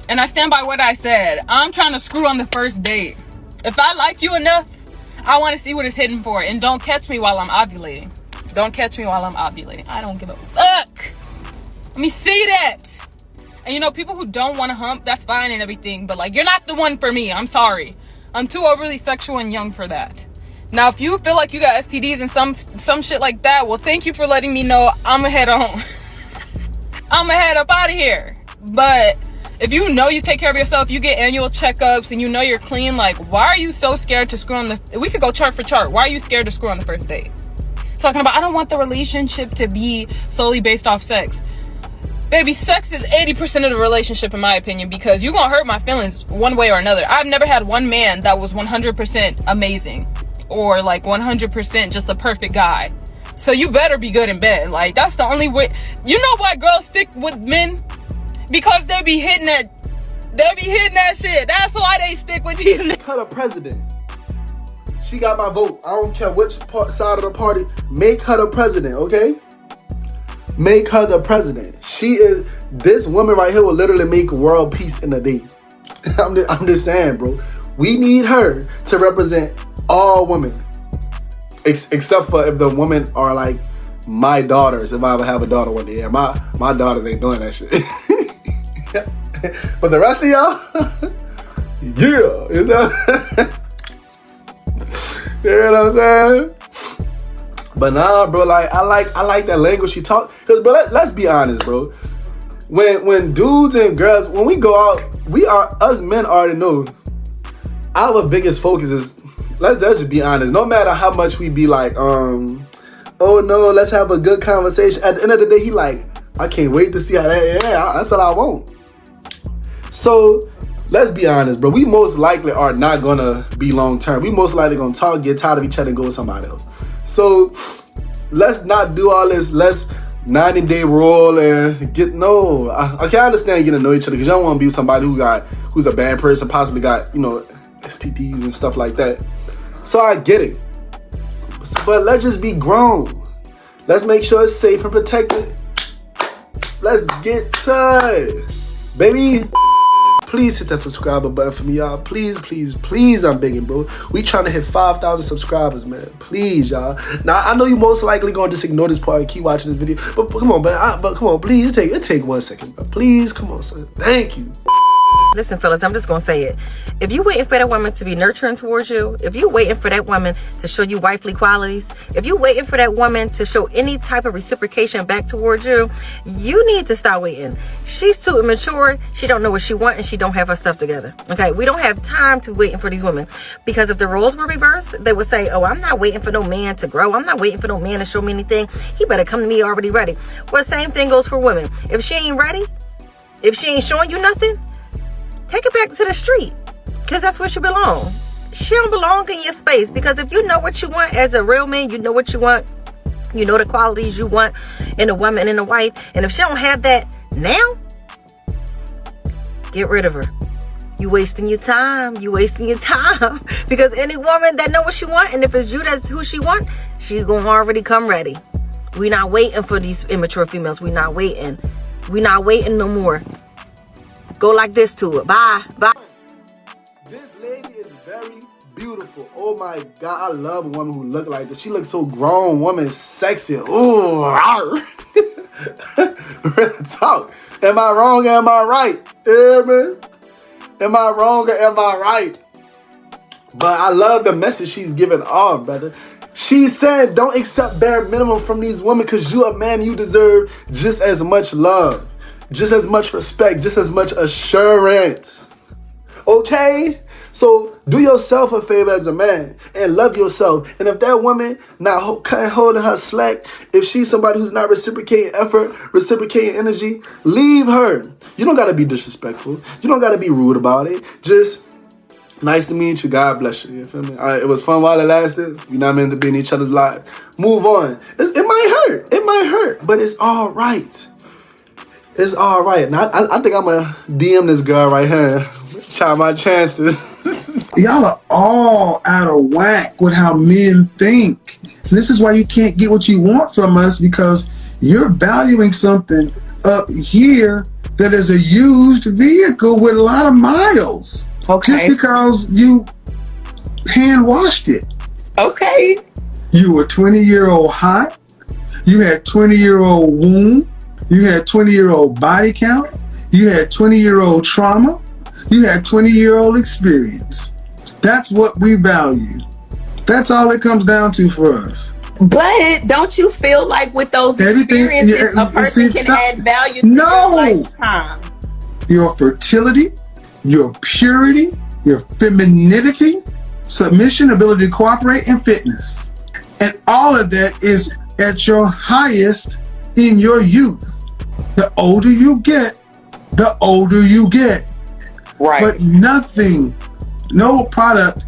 And I stand by what I said. I'm trying to screw on the first date. If I like you enough, I want to see what it's hidden for. And don't catch me while I'm ovulating. Don't catch me while I'm ovulating. I don't give a fuck. Let me see that. And you know, people who don't want to hump, that's fine and everything. But like, you're not the one for me. I'm sorry. I'm too overly sexual and young for that. Now, if you feel like you got STDs and some shit like that, well, thank you for letting me know. I'm gonna head on. I'm gonna head up out of here. But if you know you take care of yourself, you get annual checkups, and you know you're clean, like, why are you so scared to screw on the... We could go chart for chart. Why are you scared to screw on the first date? Talking about, I don't want the relationship to be solely based off sex. Baby, sex is 80% of the relationship, in my opinion, because you're gonna hurt my feelings one way or another. I've never had one man that was 100% amazing, or like 100% just the perfect guy. So you better be good in bed. Like, that's the only way. You know why girls stick with men? Because they be hitting that shit. That's why they stick with these niggas. Her the president. She got my vote. I don't care which side of the party. Make her the president, okay? Make her the president. She is... This woman right here will literally make world peace in a day. I'm just saying, bro. We need her to represent all women. Except for if the women are like my daughters. If I ever have a daughter one day. Yeah, my daughters ain't doing that shit. But the rest of y'all... Yeah. You know what I'm saying? But nah, bro, like I like that language she talk. Cause bro, let's be honest, bro. When dudes and girls, when we go out, us men already know our biggest focus is, let's just be honest. No matter how much we be like, oh no, let's have a good conversation. At the end of the day, he like, I can't wait to see how that. Yeah, that's what I want. So let's be honest, bro. We most likely are not gonna be long term. We most likely gonna talk, get tired of each other, and go with somebody else. So let's not do all this. Let's 90-day rule and get no. I can understand getting to know each other because you don't want to be with somebody who's a bad person, possibly got, you know, STDs and stuff like that. So I get it, but let's just be grown. Let's make sure it's safe and protected. Let's get to it, baby. Please hit that subscriber button for me, y'all. Please, please, please, I'm begging, bro. We trying to hit 5,000 subscribers, man. Please, y'all. Now, I know you most likely gonna just ignore this part and keep watching this video, but come on, but come on, please, it take 1 second, bro. Please, come on, son. Thank you. Listen, fellas, I'm just gonna say it. If you waiting for that woman to be nurturing towards you, if you waiting for that woman to show you wifely qualities, if you waiting for that woman to show any type of reciprocation back towards you, you need to start waiting. She's too immature. She don't know what she wants, and she don't have her stuff together. Okay, we don't have time to waiting for these women, because if the roles were reversed, they would say, oh, I'm not waiting for no man to grow. I'm not waiting for no man to show me anything. He better come to me already ready. Well, same thing goes for women. If she ain't ready, if she ain't showing you nothing, take it back to the street, because that's where she belong. She don't belong in your space, because if you know what you want as a real man, you know what you want, you know the qualities you want in a woman and a wife, and if she don't have that now, get rid of her. You wasting your time. You wasting your time. Because any woman that know what she want, and if it's you that's who she want, she gonna already come ready. We not waiting for these immature females. We not waiting. We not waiting no more. Go like this to it. Bye. Bye. This lady is very beautiful. Oh my God. I love a woman who look like this. She looks so grown, woman, sexy. Ooh. Real talk. Am I wrong or am I right? Yeah, man. Am I wrong or am I right? But I love the message she's giving off, brother. She said, don't accept bare minimum from these women, because you a man, you deserve just as much love. Just as much respect, just as much assurance. Okay? So do yourself a favor as a man and love yourself. And if that woman not holding her slack, if she's somebody who's not reciprocating effort, reciprocating energy, leave her. You don't got to be disrespectful. You don't got to be rude about it. Just nice to meet you. God bless you. You feel me? All right, it was fun while it lasted. We're not meant to be in each other's lives. Move on. It might hurt. It might hurt, but it's all right. It's all right. Now, I think I'm going to DM this girl right here. Try my chances. Y'all are all out of whack with how men think. And this is why you can't get what you want from us, because you're valuing something up here that is a used vehicle with a lot of miles. Okay. Just because you hand washed it. Okay. You were 20-year-old hot. You had 20-year-old womb. You had 20-year-old body count. You had 20-year-old trauma. You had 20-year-old experience. That's what we value. That's all it comes down to for us. But don't you feel like with those experiences, a person can add value to your lifetime? Your fertility, your purity, your femininity, submission, ability to cooperate, and fitness. And all of that is at your highest in your youth. The older you get, the older you get. Right. But nothing, no product.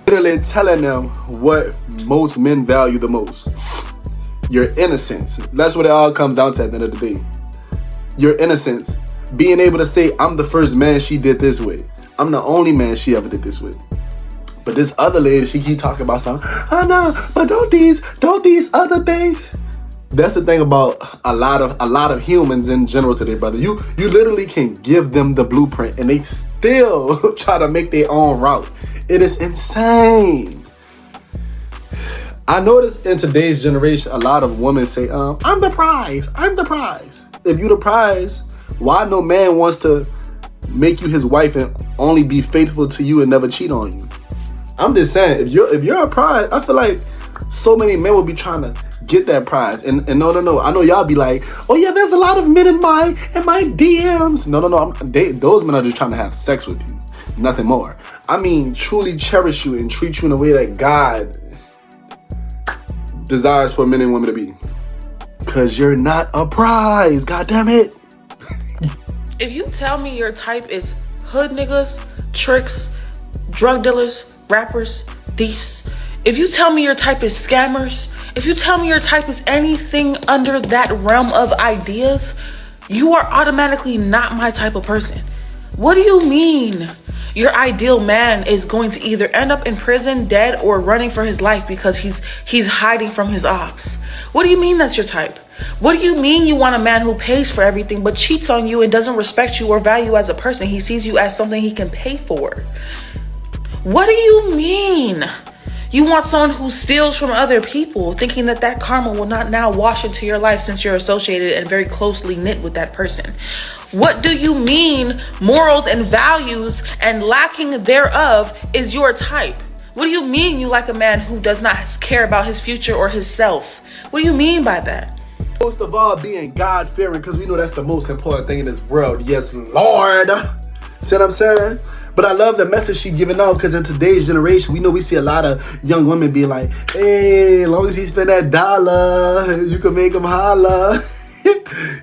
Literally telling them what most men value the most. Your innocence. That's what it all comes down to at the end of the day. Your innocence. Being able to say, I'm the first man she did this with. I'm the only man she ever did this with. But this other lady, she keep talking about something. Oh no, but don't these other things. That's the thing about a lot of humans in general today, brother. You literally can give them the blueprint and they still try to make their own route. It is insane. I notice in today's generation, a lot of women say, I'm the prize. I'm the prize. If you the prize, why no man wants to make you his wife and only be faithful to you and never cheat on you? I'm just saying, if you're a prize, I feel like so many men will be trying to get that prize. And no. I know y'all be like, oh yeah, there's a lot of men in my DMs. No. Those men are just trying to have sex with you. Nothing more. I mean, truly cherish you and treat you in a way that God desires for men and women to be. Cause you're not a prize. God damn it. If you tell me your type is hood niggas, tricks, drug dealers, rappers, thieves, if you tell me your type is scammers, if you tell me your type is anything under that realm of ideas, you are automatically not my type of person. What do you mean? Your ideal man is going to either end up in prison, dead, or running for his life because he's hiding from his ops. What do you mean that's your type? What do you mean you want a man who pays for everything but cheats on you and doesn't respect you or value you as a person? He sees you as something he can pay for. What do you mean? You want someone who steals from other people, thinking that karma will not now wash into your life since you're associated and very closely knit with that person. What do you mean morals and values and lacking thereof is your type? What do you mean you like a man who does not care about his future or his self? What do you mean by that? Most of all, being God-fearing, because we know that's the most important thing in this world. Yes, Lord. See what I'm saying? But I love the message she giving out, because in today's generation, we see a lot of young women being like, hey, as long as he spend that dollar, you can make him holla.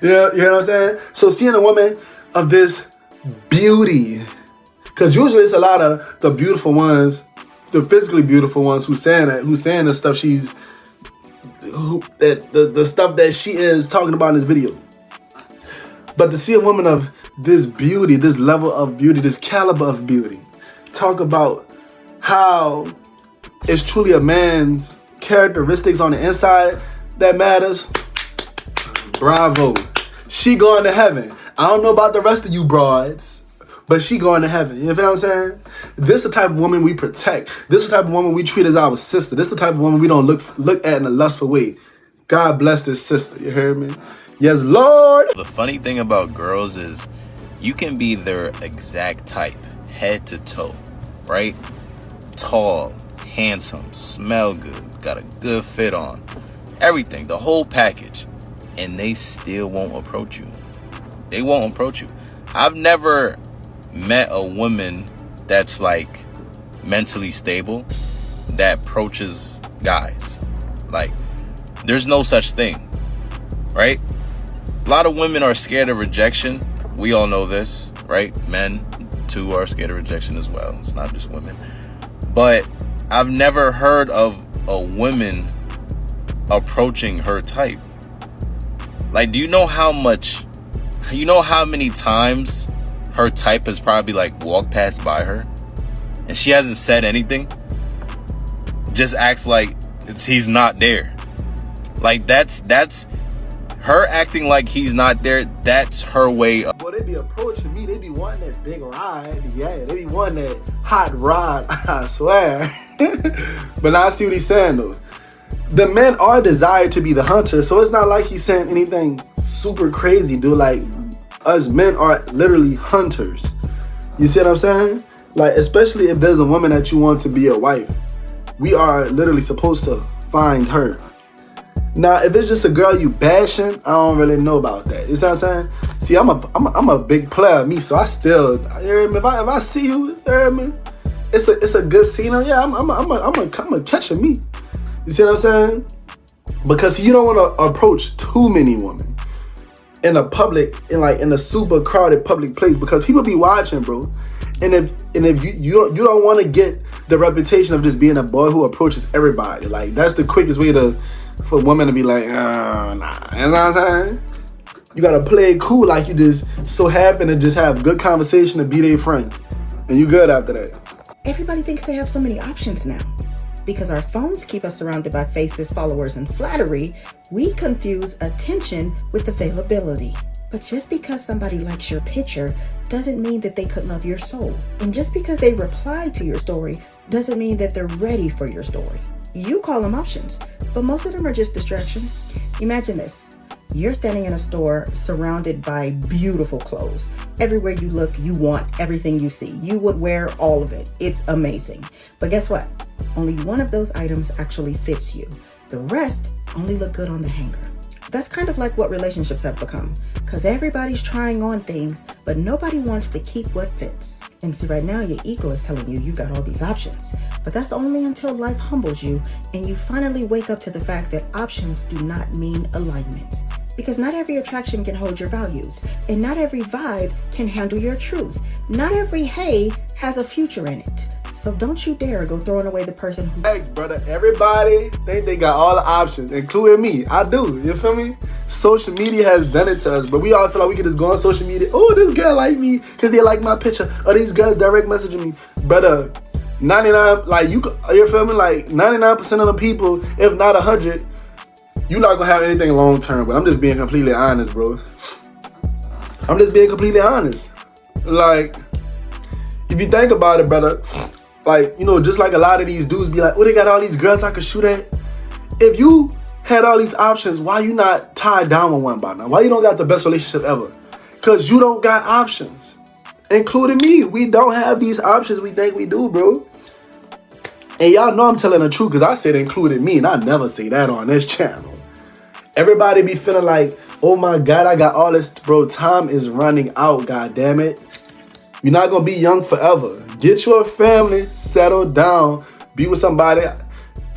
Yeah, you know what I'm saying? So seeing a woman of this beauty, because usually it's a lot of the beautiful ones, the physically beautiful ones who's saying the stuff the stuff that she is talking about in this video. But to see a woman of this beauty, this level of beauty, this caliber of beauty, talk about how it's truly a man's characteristics on the inside that matters. Bravo. She going to heaven. I don't know about the rest of you broads, but she going to heaven. You feel what I'm saying? This is the type of woman we protect. This is the type of woman we treat as our sister. This is the type of woman we don't look at in a lustful way. God bless this sister. You hear me? Yes, Lord. The funny thing about girls is you can be their exact type, head to toe, right? Tall, handsome, smell good, got a good fit on, everything, the whole package, and they still won't approach you. They won't approach you. I've never met a woman that's like mentally stable that approaches guys. Like, there's no such thing, right? A lot of women are scared of rejection. We all know this, right? Men too are scared of rejection as well. It's not just women. But I've never heard of a woman approaching her type. Like, do you know how many times her type has probably like walked past by her and she hasn't said anything? Just acts like he's not there. Like, that's Her acting like he's not there, that's her way of... Boy, they be approaching me. They be wanting that big ride. Yeah, they be wanting that hot rod. I swear. But now I see what he's saying, though. The men are desired to be the hunter, so it's not like he's saying anything super crazy, dude. Like, us men are literally hunters. You see what I'm saying? Like, especially if there's a woman that you want to be your wife, we are literally supposed to find her. Now, if it's just a girl you bashing, I don't really know about that. You see what I'm saying? See, I'm a big player, me, so I still, you hear me? If I see you, you hear me? It's a good scenery. Yeah, I'm a catcher, me. You see what I'm saying? Because you don't want to approach too many women in a public, in a super crowded public place, because people be watching, bro. And if you don't want to get the reputation of just being a boy who approaches everybody, like that's the quickest way for women to be like, nah. You know what I'm saying? You gotta play it cool, like you just so happen to just have good conversation and be their friend, and you good after that. Everybody thinks they have so many options now. Because our phones keep us surrounded by faces, followers, and flattery, we confuse attention with availability. But just because somebody likes your picture doesn't mean that they could love your soul. And just because they reply to your story doesn't mean that they're ready for your story. You call them options, but most of them are just distractions. Imagine this. You're standing in a store surrounded by beautiful clothes. Everywhere you look, you want everything you see. You would wear all of it. It's amazing. But guess what? Only one of those items actually fits you. The rest only look good on the hanger. That's kind of like what relationships have become, because everybody's trying on things, but nobody wants to keep what fits. And see, right now your ego is telling you got all these options, but that's only until life humbles you and you finally wake up to the fact that options do not mean alignment. Because not every attraction can hold your values, and not every vibe can handle your truth. Not every hey has a future in it. So don't you dare go throwing away the person who... Thanks, brother. Everybody think they got all the options, including me. I do. You feel me? Social media has done it to us, but we all feel like we can just go on social media. Oh, this girl like me because they like my picture. Or these girls direct messaging me. Brother, 99, you feel me? Like 99% of the people, if not 100, you're not going to have anything long term. But I'm just being completely honest, bro. I'm just being completely honest. Like, if you think about it, brother... just like a lot of these dudes be like, oh, they got all these girls I could shoot at. If you had all these options, why you not tied down with one by now? Why you don't got the best relationship ever? Because you don't got options. Including me. We don't have these options we think we do, bro. And y'all know I'm telling the truth because I said including me, and I never say that on this channel. Everybody be feeling like, oh my God, I got all this. Bro, time is running out, God damn it. You're not going to be young forever. Get your family, settle down, be with somebody,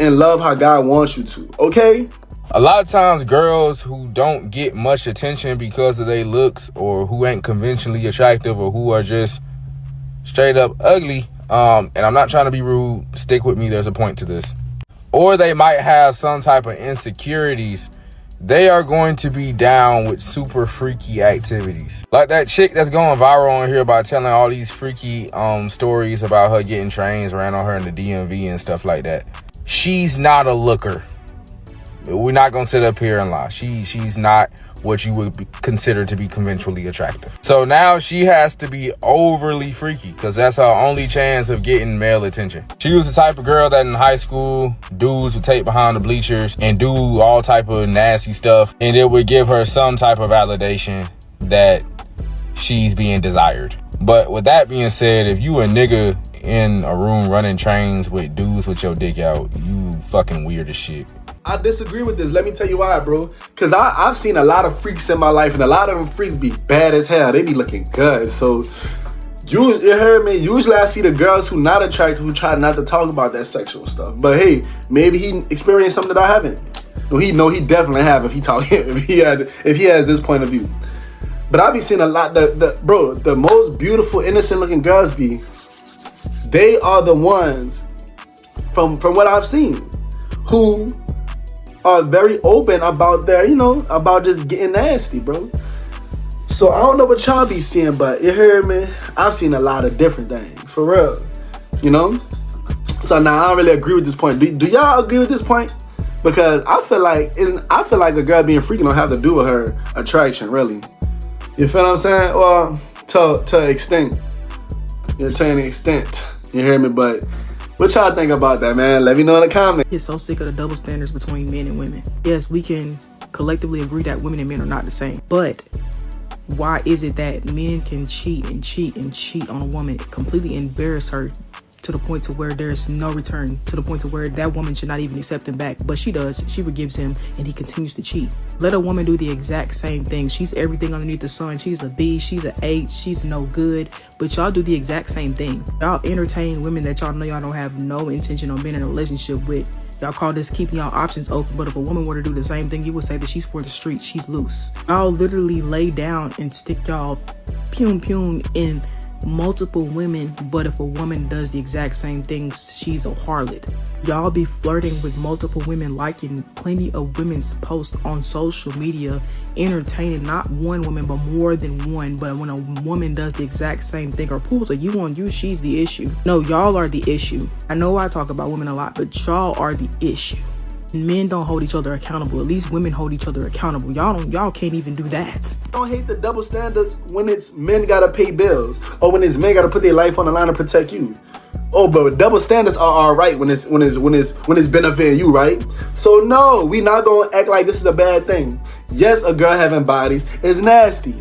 and love how God wants you to, okay? A lot of times girls who don't get much attention because of their looks, or who ain't conventionally attractive, or who are just straight up ugly, and I'm not trying to be rude, stick with me, there's a point to this. Or they might have some type of insecurities. They are going to be down with super freaky activities. Like that chick that's going viral on here by telling all these freaky stories about her getting trains ran on her in the DMV and stuff like that. She's not a looker. We're not going to sit up here and lie. She's not what you would consider to be conventionally attractive. So now she has to be overly freaky because that's her only chance of getting male attention. She was the type of girl that in high school, dudes would take behind the bleachers and do all type of nasty stuff, and it would give her some type of validation that she's being desired. But with that being said, if you a nigga in a room running trains with dudes with your dick out, you fucking weird as shit. I disagree with this. Let me tell you why, bro. Because I've seen a lot of freaks in my life, and a lot of them freaks be bad as hell. They be looking good. So, you heard me. Usually I see the girls who not attractive who try not to talk about that sexual stuff. But hey, maybe he experienced something that I haven't. He definitely have if he has this point of view. But I be seeing a lot. The most beautiful, innocent looking girls they are the ones from what I've seen who are very open about their, about just getting nasty, bro. So I don't know what y'all be seeing, but you heard me? I've seen a lot of different things, for real, So now I don't really agree with this point. Do y'all agree with this point? Because I feel like a girl being freaky don't have to do with her attraction, really. You feel what I'm saying? Well, to an extent. To an extent. You hear me? But what y'all think about that, man? Let me know in the comments. Get so sick of the double standards between men and women. Yes, we can collectively agree that women and men are not the same. But why is it that men can cheat and cheat and cheat on a woman, completely embarrass her to the point to where there's no return, to the point to where that woman should not even accept him back, but she does. She forgives him and he continues to cheat. Let a woman do the exact same thing. She's everything underneath the sun. She's a B, she's an H, she's no good, but y'all do the exact same thing. Y'all entertain women that y'all know y'all don't have no intention on being in a relationship with. Y'all call this keeping y'all options open, but if a woman were to do the same thing, you would say that she's for the streets, she's loose. Y'all literally lay down and stick y'all pum in multiple women, but if a woman does the exact same things, she's a harlot. Y'all be flirting with multiple women, liking plenty of women's posts on social media, entertaining not one woman but more than one. But when a woman does the exact same thing or pulls a you on you, she's the issue. No, y'all are the issue. I know I talk about women a lot, but y'all are the issue. Men don't hold each other accountable. At least women hold each other accountable. Y'all can't even do that. I don't hate the double standards when it's men gotta pay bills or when it's men gotta put their life on the line to protect you. Oh, but double standards are alright when it's benefiting you, right? So no, we not gonna act like this is a bad thing. Yes, a girl having bodies is nasty.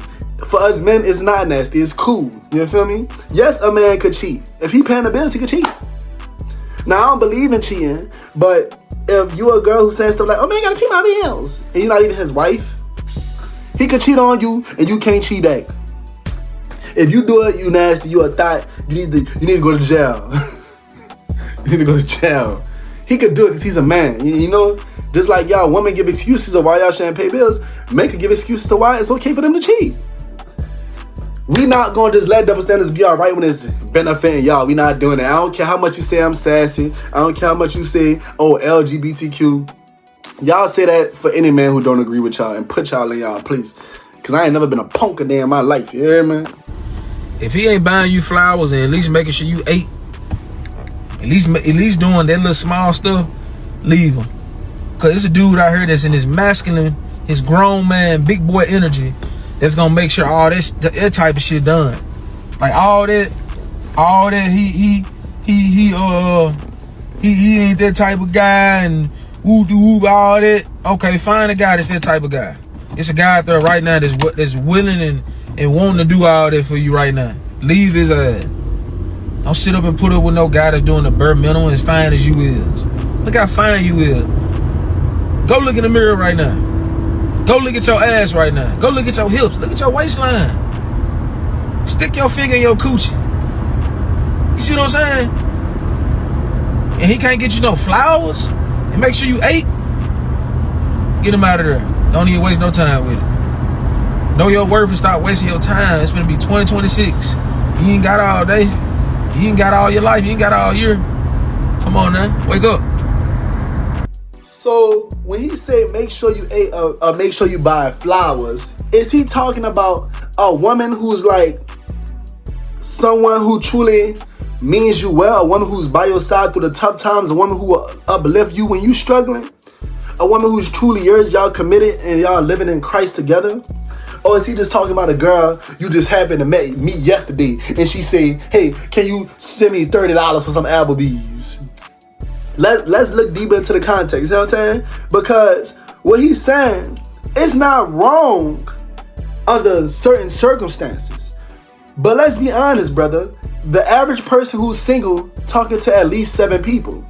For us men, it's not nasty. It's cool. You feel me? Yes, a man could cheat. If he paying the bills, he could cheat. Now I don't believe in cheating, but if you a girl who says stuff like, oh man, you gotta pay my bills, and you're not even his wife, he could cheat on you and you can't cheat back. If you do it, you nasty, you a thot, you need to go to jail. You need to go to jail. He could do it because he's a man, you know? Just like y'all women give excuses of why y'all shouldn't pay bills, men could give excuses to why it's okay for them to cheat. We not gonna just let double standards be alright when it's benefiting y'all. We not doing it. I don't care how much you say I'm sassy. I don't care how much you say, oh, LGBTQ. Y'all say that for any man who don't agree with y'all and put y'all in y'all place. Cause I ain't never been a punk a day in my life. You hear me? If he ain't buying you flowers and at least making sure you ate, at least doing that little small stuff, leave him. Cause it's a dude out here that's in his masculine, his grown man, big boy energy. That's gonna make sure all that type of shit done. Like all that he ain't that type of guy and whoop all that. Okay, find a guy that's that type of guy. It's a guy out there right now that's willing and wanting to do all that for you right now. Leave his ass. Don't sit up and put up with no guy that's doing the bare minimum as fine as you is. Look how fine you is. Go look in the mirror right now. Go look at your ass right now. Go look at your hips. Look at your waistline. Stick your finger in your coochie. You see what I'm saying? And he can't get you no flowers and make sure you ate. Get him out of there. Don't even waste no time with it. Know your worth and stop wasting your time. It's gonna be 2026. You ain't got all day. You ain't got all your life. You ain't got all year. Come on now. Wake up. So when he say make sure you ate make sure you buy flowers, is he talking about a woman who's like someone who truly means you well, a woman who's by your side through the tough times, a woman who will uplift you when you struggling, a woman who's truly yours, y'all committed and y'all living in Christ together? Or is he just talking about a girl you just happened to meet yesterday and she say, hey, can you send me $30 for some Applebee's? Let's look deeper into the context, you know what I'm saying? Because what he's saying is not wrong under certain circumstances. But let's be honest, brother. The average person who's single talking to at least 7 people.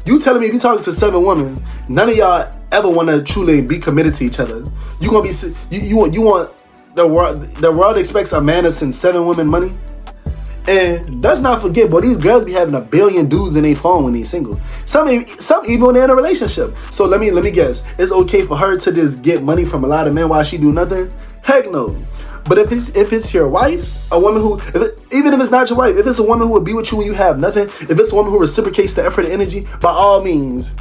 You telling me if you're talking to 7 women, none of y'all ever want to truly be committed to each other. You gonna be you want the world expects a man to send 7 women money? And let's not forget, boy, these girls be having 1 billion dudes in their phone when they single. Some even when they're in a relationship. So let me guess. It's okay for her to just get money from a lot of men while she do nothing? Heck no. But if it's your wife, a woman who, even if it's not your wife, if it's a woman who will be with you when you have nothing, if it's a woman who reciprocates the effort and energy, by all means,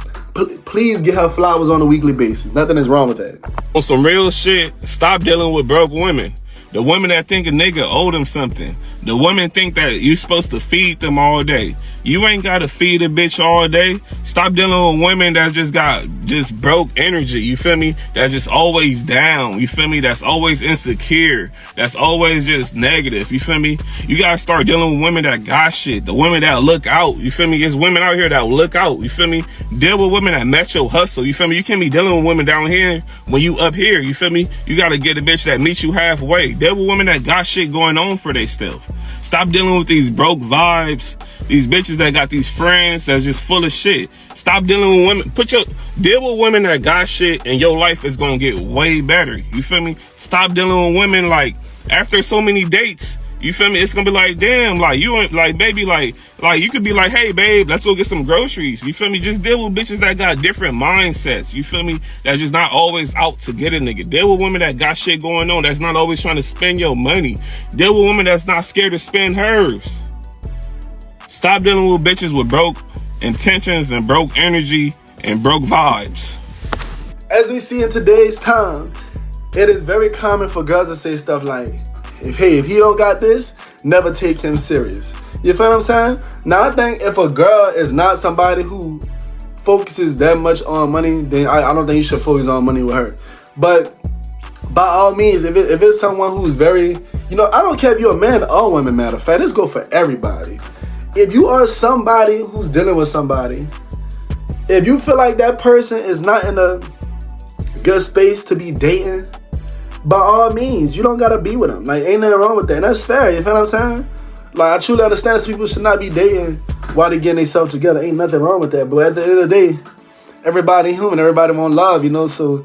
please get her flowers on a weekly basis. Nothing is wrong with that. On some real shit, stop dealing with broke women. The women that think a nigga owe them something. The women think that you're supposed to feed them all day. You ain't gotta feed a bitch all day. Stop dealing with women that just got just broke energy, you feel me? That's just always down, you feel me? That's always insecure. That's always just negative, you feel me? You gotta start dealing with women that got shit. The women that look out, you feel me? There's women out here that look out, you feel me? Deal with women that match your hustle, you feel me? You can't be dealing with women down here when you up here, you feel me? You gotta get a bitch that meets you halfway. Deal with women that got shit going on for they self. Stop dealing with these broke vibes, these bitches that got these friends that's just full of shit. Stop dealing with women. Deal with women that got shit, and your life is gonna get way better. You feel me? Stop dealing with women like after so many dates. You feel me? It's gonna be like, damn, like you ain't like, baby, like you could be like, hey, babe, let's go get some groceries. You feel me? Just deal with bitches that got different mindsets. You feel me? That's just not always out to get a nigga. Deal with women that got shit going on. That's not always trying to spend your money. Deal with women that's not scared to spend hers. Stop dealing with bitches with broke intentions and broke energy and broke vibes. As we see in today's time, it is very common for girls to say stuff like, if he don't got this, never take him serious. You feel what I'm saying? Now, I think if a girl is not somebody who focuses that much on money, then I don't think you should focus on money with her. But by all means, if it's someone who's very, I don't care if you're a man or a woman, matter of fact, this go for everybody. If you are somebody who's dealing with somebody, if you feel like that person is not in a good space to be dating, by all means, you don't gotta be with them. Like, ain't nothing wrong with that. And that's fair, you feel what I'm saying? Like, I truly understand people should not be dating while they getting themselves together. Ain't nothing wrong with that. But at the end of the day, everybody human, everybody want love, so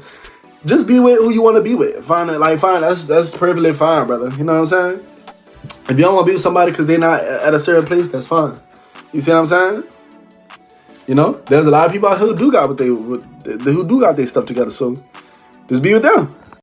just be with who you want to be with. Fine, that's perfectly fine, brother. You know what I'm saying? If you don't want to be with somebody because they're not at a certain place, that's fine. You see what I'm saying? There's a lot of people out here who do got their stuff together, so just be with them.